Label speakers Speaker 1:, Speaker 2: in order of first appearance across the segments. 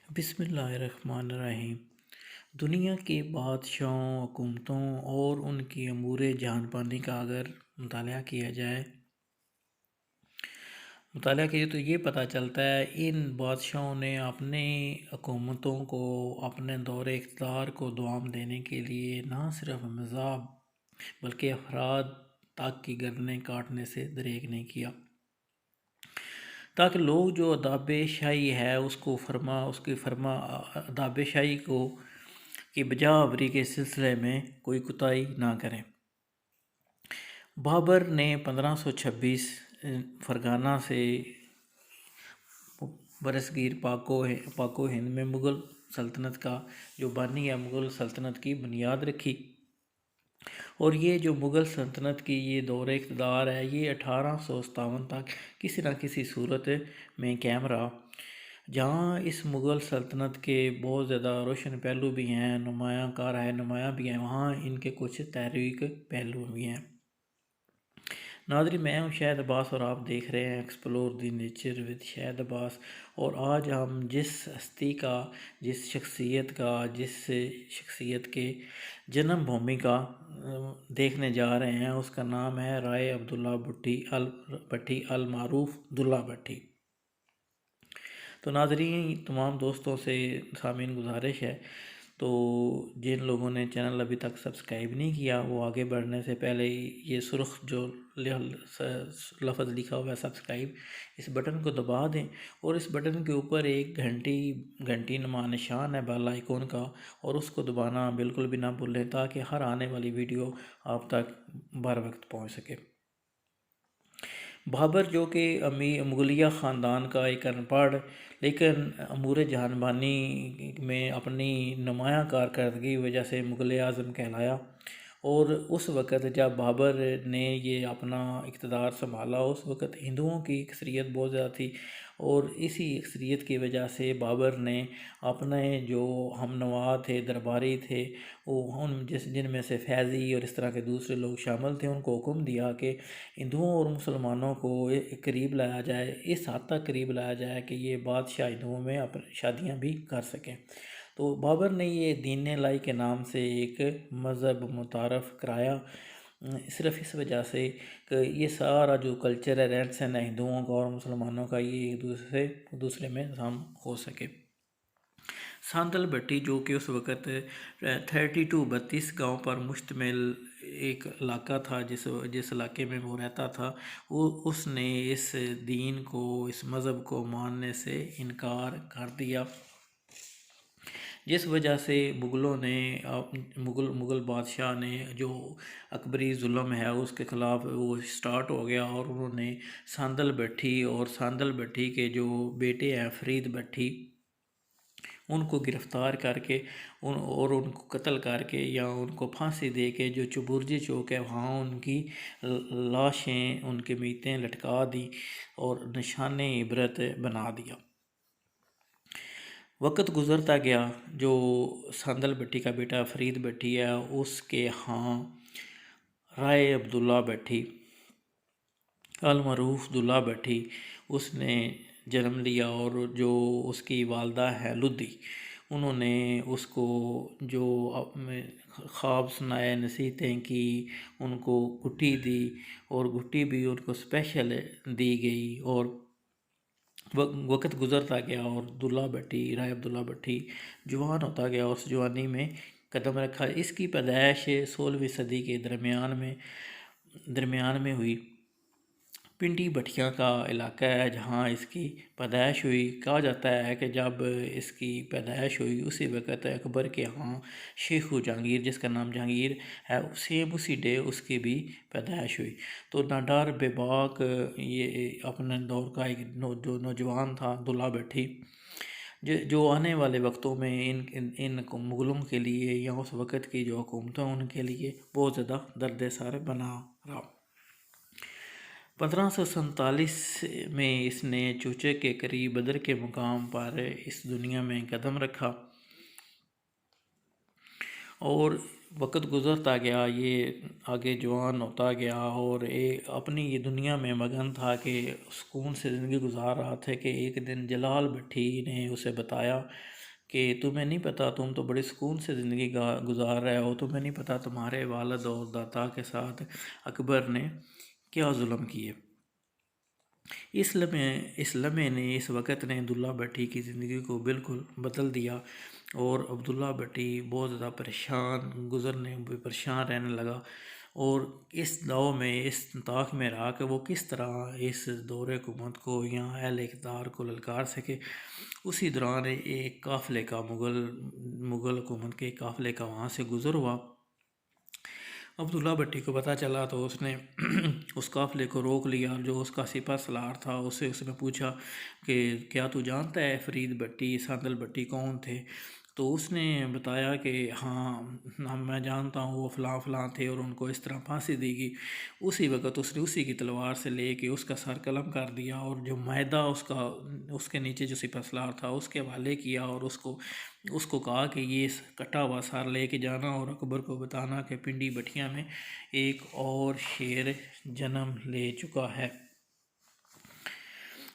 Speaker 1: बिस्मिल्लाहिर्रहमानिर्रहीम। दुनिया के बादशाहों, हुकूमतों और उनकी अमूर जहानपानी का अगर मुताला किए तो ये पता चलता है इन बादशाहों ने अपनी हुकूमतों को अपने दौरे इक़्तिदार को दुआम देने के लिए ना सिर्फ मज़ाब बल्कि अफराद तक की गर्दनें काटने से दरेग नहीं किया, ताकि लोग जो अदाब शाही है उसकी फरमा अदाब शाही को की बजावरी के सिलसिले में कोई कोताही ना करें। बाबर ने 1526 फरगाना से बरसगीर पाको हिंद में मुग़ल सल्तनत का जो बानी है, मुग़ल सल्तनत की बुनियाद रखी। और ये जो मुग़ल सल्तनत की ये दौर इक़्तिदार है, ये 1857 तक किसी न किसी सूरत में कायम रहा। जहाँ इस मुग़ल सल्तनत के बहुत ज़्यादा रोशन पहलू भी हैं, नुमायाँ कार है, नुमायाँ भी हैं, वहाँ इनके कुछ तहरीक पहलू भी हैं। नाज़रीन, मैं हूँ शाहिद अब्बास और आप देख रहे हैं explore the nature with Shahid Abbas. और आज हम जिस शख्सियत के जन्म भूमि का देखने जा रहे हैं उसका नाम है राय अब्दुल्ला भट्टी अल मारूफ दुल्ला भट्टी। तो नाज़रीन, तमाम दोस्तों से सामीन गुजारिश है, तो जिन लोगों ने चैनल अभी तक सब्सक्राइब नहीं किया वो आगे बढ़ने से पहले ये सुर्ख जो लफ्ज़ लिखा हुआ है सब्सक्राइब, इस बटन को दबा दें और इस बटन के ऊपर एक घंटी नुमा निशान है बेल आइकॉन का, और उसको दबाना बिल्कुल भी ना भूलें ताकि हर आने वाली वीडियो आप तक बर वक्त पहुँच सके। बाबर जो कि मुगलिया ख़ानदान का एक अनपढ़ लेकिन अमूर जहानबानी में अपनी नुमायाँ कारकर्दगी की वजह से मुग़ल आज़म कहलाया। और उस वक़्त जब बाबर ने ये अपना इक़्तिदार संभाला उस वक़्त हिंदुओं की अक्सरियत बहुत ज़्यादा थी, और इसी अक्सरियत की वजह से बाबर ने अपने जो हमनवा थे, दरबारी थे, वो जिनमें से फैज़ी और इस तरह के दूसरे लोग शामिल थे, उनको हुक्म दिया कि हिंदुओं और मुसलमानों को करीब लाया जाए, इस हद तक करीब लाया जाए कि ये बादशाह हिंदुओं में अपनी शादियाँ भी कर सकें। तो बाबर ने ये दीन लाई के नाम से एक मज़हब मुतारफ़ कराया, सिर्फ इस वजह से कि ये सारा जो कल्चर है, रहन सहन है हिंदुओं का और मुसलमानों का, ये एक दूसरे में हम हो सके। सांदल भट्टी जो कि उस वक़्त 32 गांव पर मुश्तमिल एक इलाका था, जिस इलाके में वो रहता था, उसने इस दीन को, इस मज़हब को मानने से इनकार कर दिया, जिस वजह से मुग़ल बादशाह ने जो अकबरी जुल्म है उसके ख़िलाफ़ वो स्टार्ट हो गया, और उन्होंने सांदल भट्टी के जो बेटे हैं फरीद भट्टी, उनको गिरफ़्तार करके उनको कत्ल करके या उनको फांसी दे के जो चुबुर्जी चौक है वहाँ उनकी लाशें, उनके मीतें लटका दी और निशान इबरत बना दिया। वक़्त गुज़रता गया, जो सांदल भट्टी का बेटा फरीद भट्टी है उसके यहाँ राय अब्दुल्ला भट्टी अल मारूफ दुल्ला भट्टी उसने जन्म लिया, और जो उसकी वालदा है लुद्दी, उन्होंने उसको जो ख्वाब सुनाए, नसीहतें की, उनको गुट्टी दी, और गुट्टी भी उनको स्पेशल दी गई। और वक़्त गुज़रता गया और राय अब्दुल्ला भट्टी जवान होता गया, उस जवानी में कदम रखा। इसकी पैदाइश 16वीं सदी के दरमियान में हुई। पिंडी भट्टियाँ का इलाका है जहाँ इसकी पैदाइश हुई। कहा जाता है कि जब इसकी पैदाइश हुई उसी वक़्त अकबर के यहाँ शेखू जहांगीर, जिसका नाम जहांगीर है, सेम उसी डे उसकी भी पैदाइश हुई। तो नाडार बेबाक ये अपने दौर का एक जो नौजवान था दुल्ला भट्टी, जो आने वाले वक्तों में इन मुग़लों के लिए या उस वक़्त की जो हुकूमतें उनके लिए बहुत ज़्यादा दर्द सर बना रहा। 1547 में इसने चूचे के करीब बदर के मुकाम पर इस दुनिया में कदम रखा, और वक़्त गुज़रता गया, ये आगे जवान होता गया और अपनी ये दुनिया में मगन था कि सुकून से ज़िंदगी गुजार रहा था कि एक दिन जलाल भट्टी ने उसे बताया कि तुम्हें नहीं पता, तुम तो बड़े सुकून से ज़िंदगी गुजार रहे हो, तुम्हें नहीं पता तुम्हारे वालिद और दादा के साथ अकबर ने क्या जुल्म किए। इस लम्हे ने, इस वक़्त ने अब्दुल्ला भट्टी की ज़िंदगी को बिल्कुल बदल दिया और अब्दुल्ला भट्टी बहुत ज़्यादा परेशान रहने लगा। और इस दौर में, इस ताक में रहा कि वो किस तरह इस दौरे हुकूमत को या अहल इक़्तिदार को ललकार सके। उसी दौरान एक काफ़िले का मुग़ल हुकूमत के काफ़िले का वहाँ से गुज़र हुआ। अब्दुल्ला भट्टी को पता चला तो उसने उस काफ़िले को रोक लिया। जो उसका सिपह सलार था उससे उसने पूछा कि क्या तू जानता है फ़रीद भट्टी, सांदल भट्टी कौन थे? तो उसने बताया कि हाँ, मैं जानता हूँ, वो फ़लाँ फ़लाँ थे और उनको इस तरह फांसी दी गई। उसी वक़्त उसने उसी की तलवार से लेके उसका सर कलम कर दिया और जो मायदा उसके नीचे जो सिपह सलार था उसके हवाले किया और उसको उसको कहा कि ये कटा हुआ सर लेके जाना और अकबर को बताना कि पिंडी भटिया में एक और शेर जन्म ले चुका है।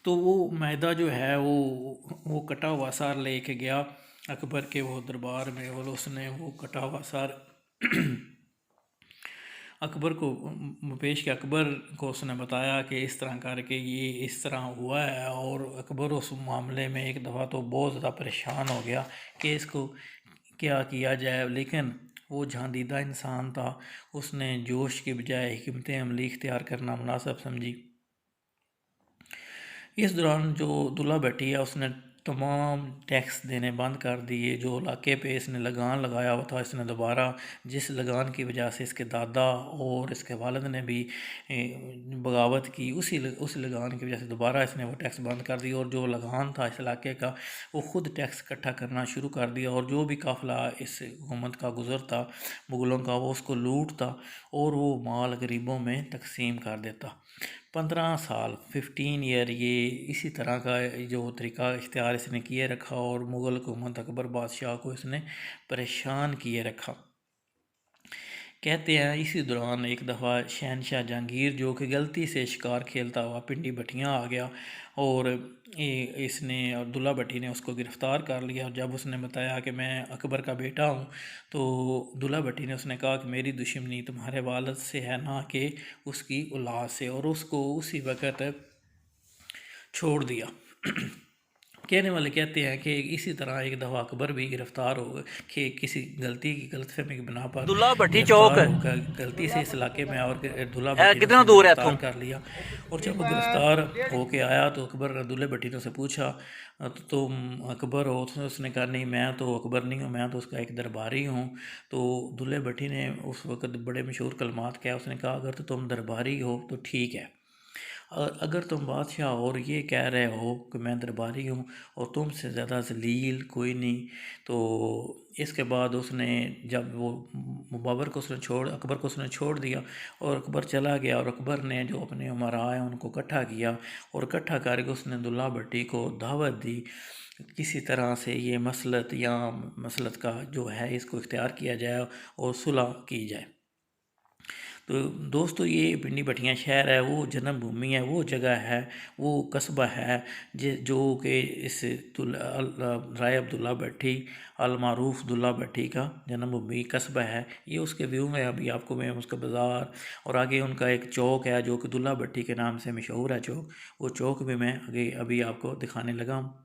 Speaker 1: तो वो मैदा जो है वो कटा हुआ सर लेके गया अकबर के वो दरबार में और उसने वो कटा हुआ सर अकबर को पेश किया। अकबर को उसने बताया कि इस तरह करके ये इस तरह हुआ है। और अकबर उस मामले में एक दफ़ा तो बहुत ज़्यादा परेशान हो गया कि इसको क्या किया जाए, लेकिन वो जहांदीदा इंसान था, उसने जोश के बजाय हिकमत अमली इख्तियार करना मुनासिब समझी। इस दौरान जो दुल्ला भट्टी है उसने तमाम टैक्स देने बंद कर दिए। जो इलाके पे इसने लगान लगाया हुआ था, इसने दोबारा, जिस लगान की वजह से इसके दादा और इसके वालिद ने भी बगावत की, उस लगान की वजह से दोबारा इसने वो टैक्स बंद कर दिया। और जो लगान था इस इलाके का, वो ख़ुद टैक्स इकट्ठा करना शुरू कर दिया और जो भी काफ़िला इस हुकूमत का गुज़रता मुग़लों का, वो उसको लूटता और वो माल गरीबों में तकसीम कर देता। 15 साल 15 ईयर ये इसी तरह का जो तरीका इख्तियार इसने किए रखा और मुग़ल हुकूमत अकबर बादशाह को इसने परेशान किए रखा। कहते हैं इसी दौरान एक दफ़ा शहनशाह जहांगीर, जो कि गलती से शिकार खेलता हुआ पिंडी भटियाँ आ गया और इसने अब्दुल्ला भट्टी ने उसको गिरफ़्तार कर लिया। और जब उसने बताया कि मैं अकबर का बेटा हूँ, तो अब्दुल्ला भट्टी ने उसने कहा कि मेरी दुश्मनी तुम्हारे वालिद से है, ना कि उसकी औलाद से, और उसको उसी वक़्त छोड़ दिया। कहने वाले कहते हैं कि इसी तरह एक दफ़ा अकबर भी गिरफ़्तार हो गए कि किसी गलती की गलतफहमी की बिना पर
Speaker 2: अब्दुल्ला भट्टी चौक
Speaker 1: गिरफ़्तार होकर गलती से इस इलाके में और अब्दुल्ला भट्टी ने
Speaker 2: कितना
Speaker 1: उसने
Speaker 2: दूर है
Speaker 1: गिरफ़्तार
Speaker 2: इथों?
Speaker 1: कर लिया। और जब वो गिरफ़्तार होके आया तो अकबर ने अब्दुल्ला भट्टी ने उससे पूछा तो तुम अकबर हो? तो उसने कहा नहीं, मैं तो अकबर नहीं हूँ, मैं तो उसका एक दरबारी हूँ। तो अब्दुल्ला भट्टी ने उस वक़्त बड़े मशहूर कलमात किया। उसने कहा अगर तो तुम दरबारी हो तो ठीक है, और अगर तुम बादशाह और ये कह रहे हो कि मैं दरबारी हूँ और तुमसे ज़्यादा ज़लील कोई नहीं। तो इसके बाद उसने, जब वो बाबर को उसने अकबर को उसने छोड़ दिया और अकबर चला गया। और अकबर ने जो अपने उमरा हैं उनको इकट्ठा किया और इकट्ठा करके उसने अब्दुल्ला भट्टी को दावत दी किसी तरह से ये मसलत का जो है इसको इख्तियार किया जाए और सुलह की जाए। तो दोस्तों, ये पिंडी भटियाँ शहर है, वो जन्मभूमि है, वो जगह है, वो कस्बा है जो कि इस राय अब्दुल्ला भट्टी अलमारूफ दुल्ला भट्टी का जन्मभूमि कस्बा है। ये उसके व्यू में अभी आपको मैं उसका बाज़ार और आगे उनका एक चौक है जो कि दुल्ला भट्टी के नाम से मशहूर है चौक, वो चौक भी मैं आगे अभी आपको दिखाने लगा हूँ।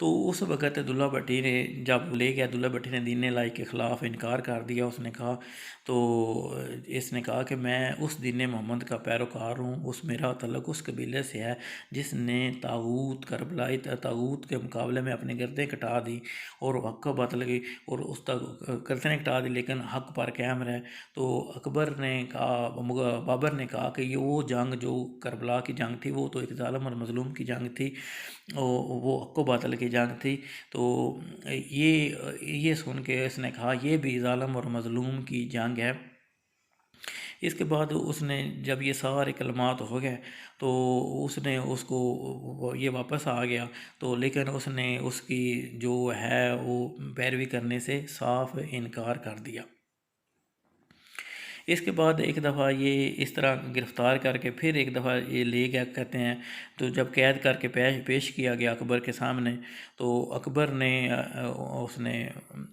Speaker 1: तो उस वक़्त दुल्ला भट्टी ने जब ले गया, दुल्ला भट्टी ने दीन लाई के ख़िलाफ़ इनकार कर दिया। उसने कहा तो इसने कहा कि मैं उस दीन मोहम्मद का पैरोकार हूँ, मेरा तल्लुक़ उस कबीले से है जिसने तागूत करबलाई तागूत के मुकाबले में अपनी गर्दनें कटा दी और हक़ का बात लगी और उस तक गर्दनें कटा दी लेकिन हक़ पर कायम रहे। तो बाबर ने कहा कि ये वो जंग जो करबला की जंग थी, वो तो एक ज़ालिम और मज़लूम की जंग थी, वो हक़ बातिल की जंग थी। तो ये सुन के इसने कहा ये भी ज़ालिम और मज़लूम की जंग है। इसके बाद उसने जब ये सारे कलमात हो गए तो उसने उसको ये वापस आ गया। तो लेकिन उसने उसकी जो है वो पैरवी करने से साफ इनकार कर दिया। इसके बाद एक दफ़ा ये इस तरह गिरफ़्तार करके फिर एक दफ़ा ये ले गया कहते हैं। तो जब कैद करके पेश किया गया अकबर के सामने, तो अकबर ने उसने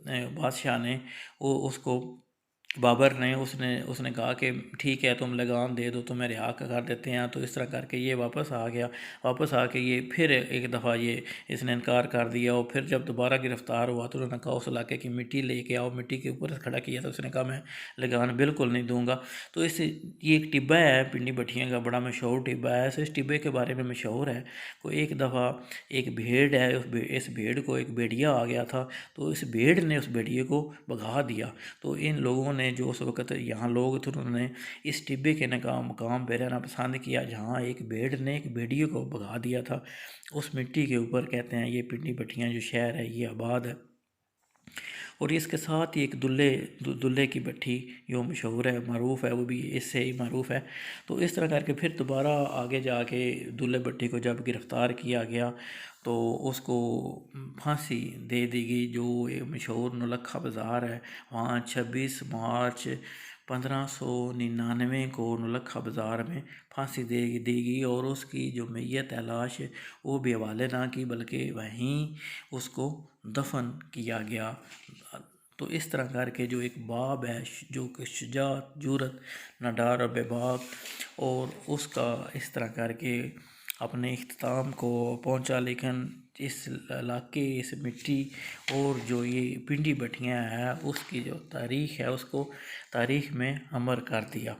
Speaker 1: बादशाह ने वो उसको बाबर ने उसने उसने कहा कि ठीक है, तुम लगाम दे दो, तुम्हें रिहा कर देते हैं। तो इस तरह करके ये वापस आ गया। वापस आके ये फिर एक दफ़ा ये इसने इनकार कर दिया। और फिर जब दोबारा गिरफ़्तार हुआ तो उन्होंने कहा उस इलाके की मिट्टी लेके आओ। मिट्टी के ऊपर खड़ा किया तो उसने कहा मैं लगान बिल्कुल नहीं दूंगा। तो इस ये एक टिब्बा है पिंडी बठियाँ का, बड़ा मशहूर टिब्बा है। इस टिब्बे के बारे में मशहूर है को एक दफ़ा एक भेड़ है, इस भेड़ को एक भेड़िया आ गया था। तो इस भेड़ ने उस भेड़िए को भगा दिया। तो इन लोगों ने जो उस वक़्त यहाँ लोग थे उन्होंने इस टिब्बे के मकाम पे रहना पसंद किया जहाँ एक भेड़ ने एक भेड़िए को भगा दिया था। उस मिट्टी के ऊपर कहते हैं ये पिंडी बठियाँ जो शहर है ये आबाद है। और इसके साथ ही एक दुल्ले की भट्ठी जो मशहूर है, मरूफ़ है, वो भी इससे ही मरूफ़ है। तो इस तरह करके फिर दोबारा आगे जाके दुल्ले भट्टी को जब गिरफ़्तार किया गया तो उसको फांसी दे दी गई। जो ये मशहूर नौलखा बाज़ार है वहाँ 26 मार्च 1599 को नौलखा बाज़ार में फांसी दे दी गई। और उसकी जो मैयत है, लाश, वो भी हवाले ना की बल्कि वहीं उसको दफन किया गया। तो इस तरह करके जो एक बाब है जो कि शुजाअत, जुरत, ना डर और बेबाक, और उसका इस तरह करके अपने इख्तिताम को पहुंचा। लेकिन इस इलाके, इस मिट्टी और जो ये पिंडी बठियाँ है उसकी जो तारीख़ है उसको तारीख़ में अमर कर दिया।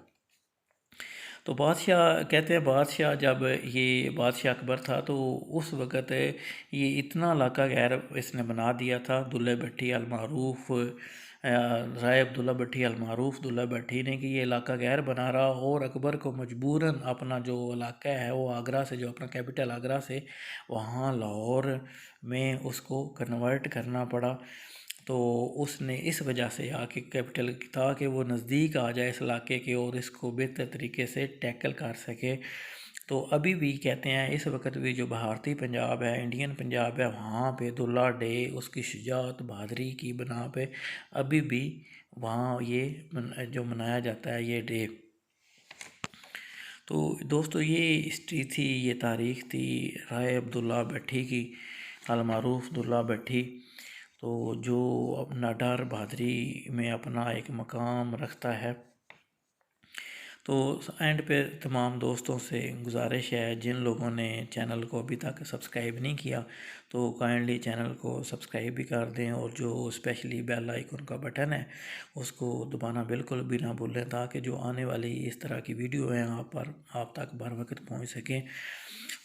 Speaker 1: तो बादशाह कहते हैं बादशाह जब ये बादशाह अकबर था तो उस वक़्त ये इतना इलाका गैर इसने बना दिया था। दुल्ले भट्टी अलमारूफ़ राय अब्दुल्ला भट्टी अलमारूफ़ दुल्ला भट्टी ने कि ये इलाका गैर बना रहा। और अकबर को मजबूरन अपना जो इलाका है वो आगरा से, जो अपना कैपिटल आगरा से, वहाँ लाहौर में उसको कन्वर्ट करना पड़ा। तो उसने इस वजह से आके कैपिटल था कि वो नज़दीक आ जाए इस इलाके के और इसको बेहतर तरीके से टैकल कर सके। तो अभी भी कहते हैं इस वक्त भी जो भारतीय पंजाब है, इंडियन पंजाब है, वहाँ पे दुल्ला डे उसकी शुजाअत बहादुरी की बना पे अभी भी वहाँ ये जो मनाया जाता है ये डे। तो दोस्तों ये हिस्ट्री थी, ये तारीख़ थी राय अब्दुल्ला भट्टी की, अलमारूफ़ दुल्ला भट्टी। तो जो अपना डर बहादुरी में अपना एक मकाम रखता है। तो एंड पे तमाम दोस्तों से गुजारिश है जिन लोगों ने चैनल को अभी तक सब्सक्राइब नहीं किया तो काइंडली चैनल को सब्सक्राइब भी कर दें। और जो स्पेशली बेल आइकन का बटन है उसको दबाना बिल्कुल भी ना भूलें ताकि जो आने वाली इस तरह की वीडियो हैं आप तक बर वक्त पहुँच सकें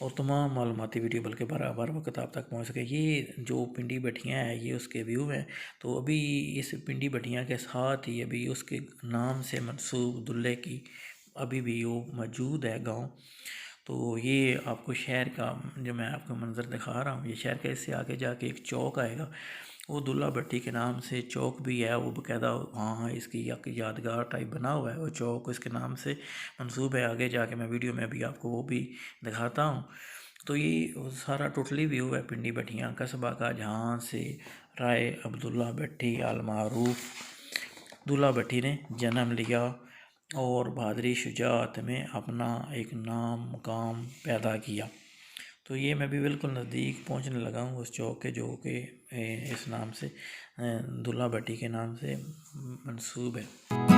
Speaker 1: और तमाम मालूमाती वीडियो बल्कि बर वक्त आप तक पहुँच सके। ये जो पिंडी बठियाँ हैं ये उसके व्यू हैं। तो अभी इस पिंडी बठियाँ के साथ ही अभी उसके नाम से मंसूब दुल्ले की अभी भी वो मौजूद है गांव। तो ये आपको शहर का जो मैं आपको मंज़र दिखा रहा हूँ, ये शहर का इससे आगे जाके एक चौक आएगा, वो दुल्ला भट्टी के नाम से चौक भी है। वो बाकायदा वहाँ इसकी यादगार टाइप बना हुआ है, वो चौक इसके नाम से मंसूब है। आगे जाके मैं वीडियो में भी आपको वो भी दिखाता हूँ। तो ये सारा टोटली व्यू है पिंडी बठियाँ कस्बा का, जहाँ से राय अब्दुल्ला भट्टी अलमारूफ़ दुल्ला भट्टी ने जन्म लिया और बहादुरी शुजाअत में अपना एक नाम मुकाम पैदा किया। तो ये मैं भी बिल्कुल नज़दीक पहुंचने लगा हूँ उस चौक के जो कि इस नाम से दुल्ला भट्टी के नाम से मंसूब है।